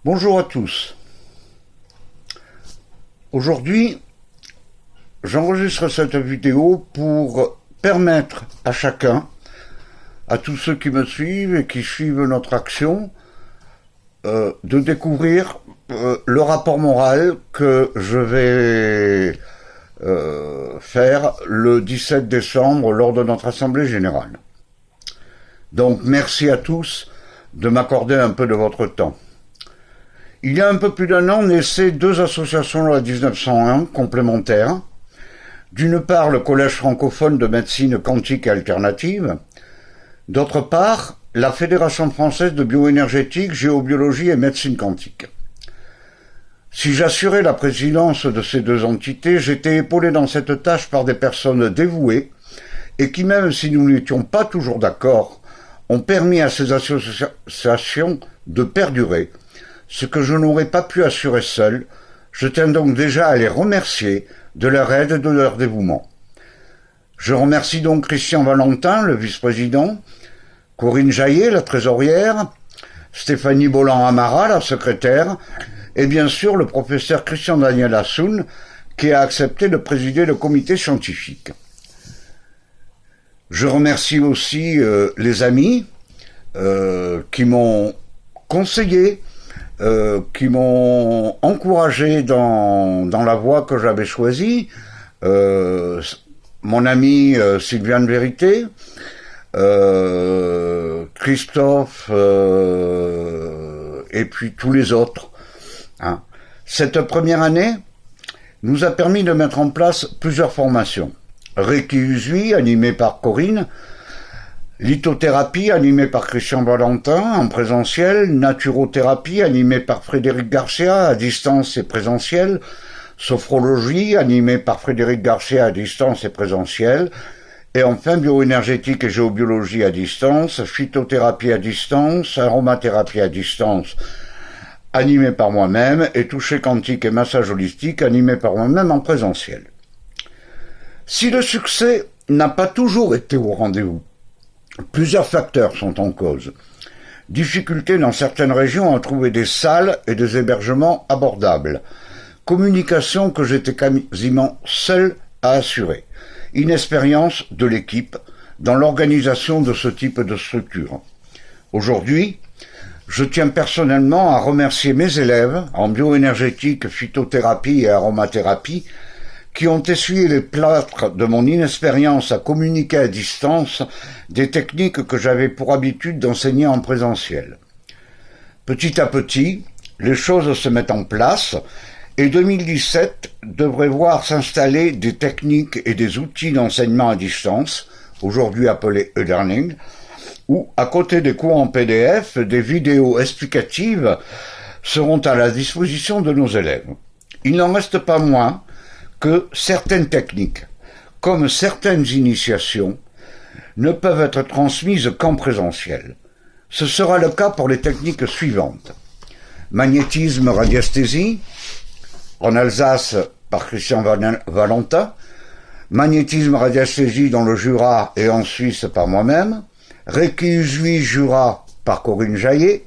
Bonjour à tous. Aujourd'hui, j'enregistre cette vidéo pour permettre à chacun, à tous ceux qui me suivent et qui suivent notre action, de découvrir le rapport moral que je vais faire le 17 décembre lors de notre Assemblée Générale. Donc merci à tous de m'accorder un peu de votre temps. Il y a un peu plus d'un an naissaient deux associations loi 1901 complémentaires. D'une part, le Collège francophone de médecine quantique et alternative. D'autre part, la Fédération française de bioénergétique, géobiologie et médecine quantique. Si j'assurais la présidence de ces deux entités, j'étais épaulé dans cette tâche par des personnes dévouées et qui, même si nous n'étions pas toujours d'accord, ont permis à ces associations de perdurer, ce que je n'aurais pas pu assurer seul. Je tiens donc déjà à les remercier de leur aide et de leur dévouement. Je remercie donc Christian Valentin, le vice-président, Corinne Jaillet, la trésorière, Stéphanie Bolland-Amara, la secrétaire, et bien sûr le professeur Christian Daniel Assoun, qui a accepté de présider le comité scientifique. Je remercie aussi les amis qui m'ont conseillé, qui m'ont encouragé dans la voie que j'avais choisie. Mon ami Sylviane Vérité, Christophe et puis tous les autres. Hein. Cette première année nous a permis de mettre en place plusieurs formations. Reiki Usui, animé par Corinne, lithothérapie, animée par Christian Valentin, en présentiel, naturothérapie, animée par Frédéric Garcia, à distance et présentiel, sophrologie, animée par Frédéric Garcia, à distance et présentiel, et enfin bioénergétique et géobiologie à distance, phytothérapie à distance, aromathérapie à distance, animée par moi-même, et toucher quantique et massage holistique, animé par moi-même en présentiel. Si le succès n'a pas toujours été au rendez-vous, plusieurs facteurs sont en cause. Difficulté dans certaines régions à trouver des salles et des hébergements abordables. Communication que j'étais quasiment seul à assurer. Inexpérience de l'équipe dans l'organisation de ce type de structure. Aujourd'hui, je tiens personnellement à remercier mes élèves en bioénergétique, phytothérapie et aromathérapie qui ont essuyé les plâtres de mon inexpérience à communiquer à distance des techniques que j'avais pour habitude d'enseigner en présentiel. Petit à petit, les choses se mettent en place et 2017 devrait voir s'installer des techniques et des outils d'enseignement à distance, aujourd'hui appelés e-learning, où, à côté des cours en PDF, des vidéos explicatives seront à la disposition de nos élèves. Il n'en reste pas moins que certaines techniques, comme certaines initiations, ne peuvent être transmises qu'en présentiel. Ce sera le cas pour les techniques suivantes. Magnétisme, radiesthésie, en Alsace par Christian Valentin, magnétisme, radiesthésie dans le Jura et en Suisse par moi-même, Reiki Usui Jura par Corinne Jaillet,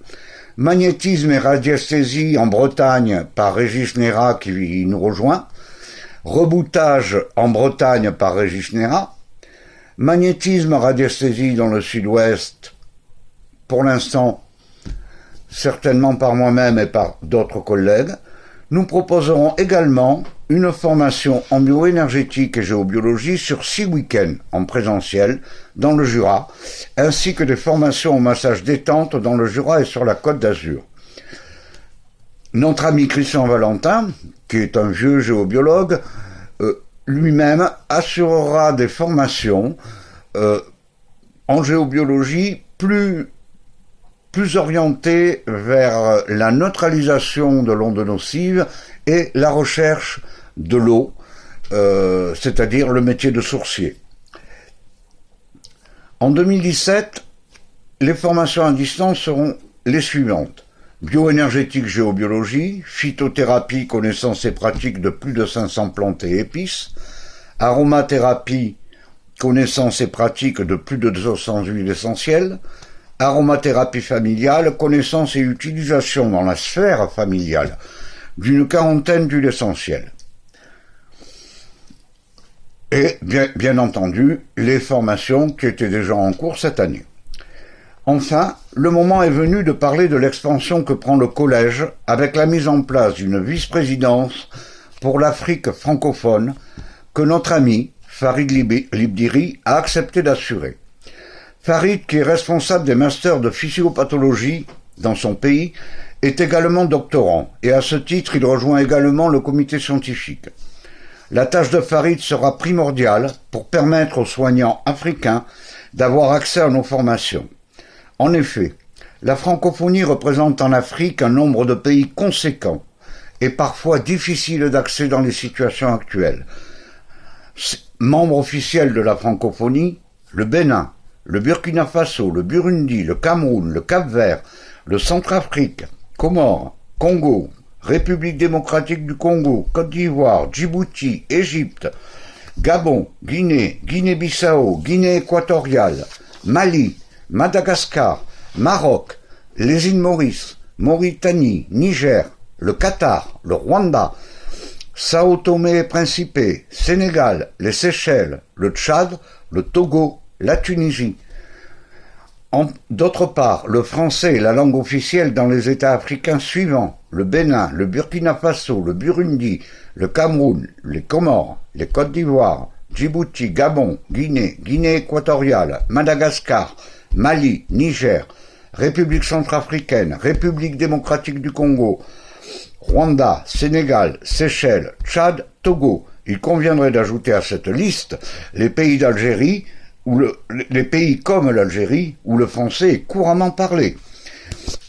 magnétisme et radiesthésie en Bretagne par Régis Néra qui nous rejoint, reboutage en Bretagne par Régis Néra, magnétisme radiesthésie dans le sud-ouest, pour l'instant, certainement par moi-même et par d'autres collègues. Nous proposerons également une formation en bioénergétique et géobiologie sur 6 week-ends en présentiel dans le Jura, ainsi que des formations au massage détente dans le Jura et sur la Côte d'Azur. Notre ami Christian Valentin, qui est un vieux géobiologue, lui-même assurera des formations en géobiologie plus orientées vers la neutralisation de l'onde nocive et la recherche de l'eau, c'est-à-dire le métier de sourcier. En 2017, les formations à distance seront les suivantes. Bioénergétique géobiologie, phytothérapie, connaissances et pratiques de plus de 500 plantes et épices, aromathérapie, connaissances et pratiques de plus de 200 huiles essentielles, aromathérapie familiale, connaissance et utilisation dans la sphère familiale d'une quarantaine d'huiles essentielles. Et bien entendu, les formations qui étaient déjà en cours cette année. Enfin, le moment est venu de parler de l'expansion que prend le collège avec la mise en place d'une vice-présidence pour l'Afrique francophone que notre ami Farid Libdiri a accepté d'assurer. Farid, qui est responsable des masters de physiopathologie dans son pays, est également doctorant et à ce titre il rejoint également le comité scientifique. La tâche de Farid sera primordiale pour permettre aux soignants africains d'avoir accès à nos formations. En effet, la francophonie représente en Afrique un nombre de pays conséquent et parfois difficile d'accès dans les situations actuelles. Membres officiels de la francophonie, le Bénin, le Burkina Faso, le Burundi, le Cameroun, le Cap-Vert, le Centrafrique, Comores, Congo, République démocratique du Congo, Côte d'Ivoire, Djibouti, Égypte, Gabon, Guinée, Guinée-Bissau, Guinée équatoriale, Mali, Madagascar, Maroc, les îles Maurice, Mauritanie, Niger, le Qatar, le Rwanda, Sao Tomé et Principe, Sénégal, les Seychelles, le Tchad, le Togo, la Tunisie. D'autre part, le français est la langue officielle dans les États africains suivants: le Bénin, le Burkina Faso, le Burundi, le Cameroun, les Comores, les Côtes d'Ivoire, Djibouti, Gabon, Guinée, Guinée équatoriale, Madagascar, Mali, Niger, République centrafricaine, République démocratique du Congo, Rwanda, Sénégal, Seychelles, Tchad, Togo. Il conviendrait d'ajouter à cette liste les pays d'Algérie, les pays comme l'Algérie, où le français est couramment parlé.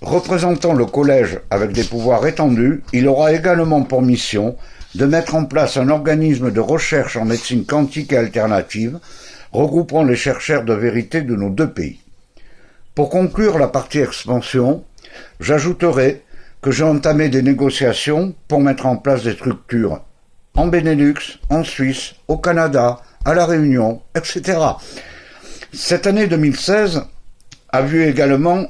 Représentant le collège avec des pouvoirs étendus, il aura également pour mission de mettre en place un organisme de recherche en médecine quantique et alternative, regroupant les chercheurs de vérité de nos deux pays. Pour conclure la partie expansion, j'ajouterai que j'ai entamé des négociations pour mettre en place des structures en Benelux, en Suisse, au Canada, à La Réunion, etc. Cette année 2016 a vu également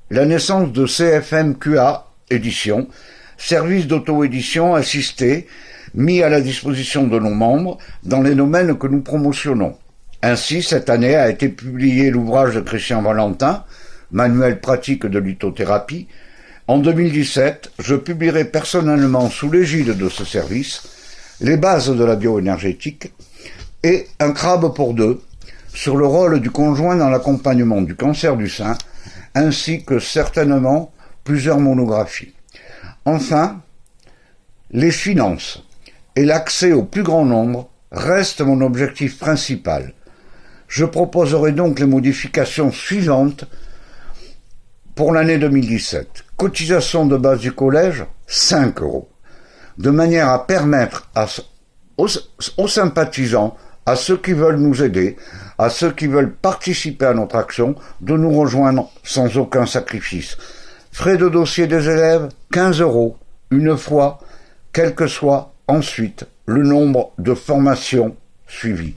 la naissance de CFMQA Édition, service d'auto-édition assisté, mis à la disposition de nos membres dans les domaines que nous promotionnons. Ainsi, cette année a été publié l'ouvrage de Christian Valentin, Manuel pratique de lithothérapie. En 2017, je publierai personnellement sous l'égide de ce service les bases de la bioénergétique et un crabe pour deux sur le rôle du conjoint dans l'accompagnement du cancer du sein, ainsi que certainement plusieurs monographies. Enfin, les finances et l'accès au plus grand nombre restent mon objectif principal. Je proposerai donc les modifications suivantes pour l'année 2017. Cotisation de base du collège, 5 €, de manière à permettre aux sympathisants, à ceux qui veulent nous aider, à ceux qui veulent participer à notre action, de nous rejoindre sans aucun sacrifice. Frais de dossier des élèves, 15 €, une fois, quel que soit ensuite le nombre de formations suivies.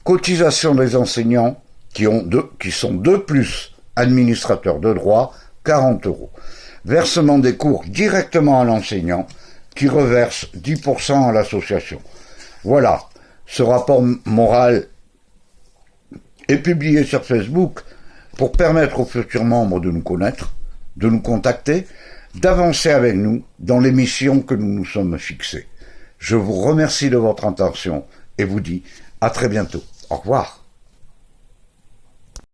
Cotisation des enseignants qui sont de plus administrateurs de droit, 40 €. Versement des cours directement à l'enseignant, qui reverse 10% à l'association. Voilà, ce rapport moral est publié sur Facebook pour permettre aux futurs membres de nous connaître, de nous contacter, d'avancer avec nous dans les missions que nous nous sommes fixées. Je vous remercie de votre attention et vous dis à très bientôt. Au revoir.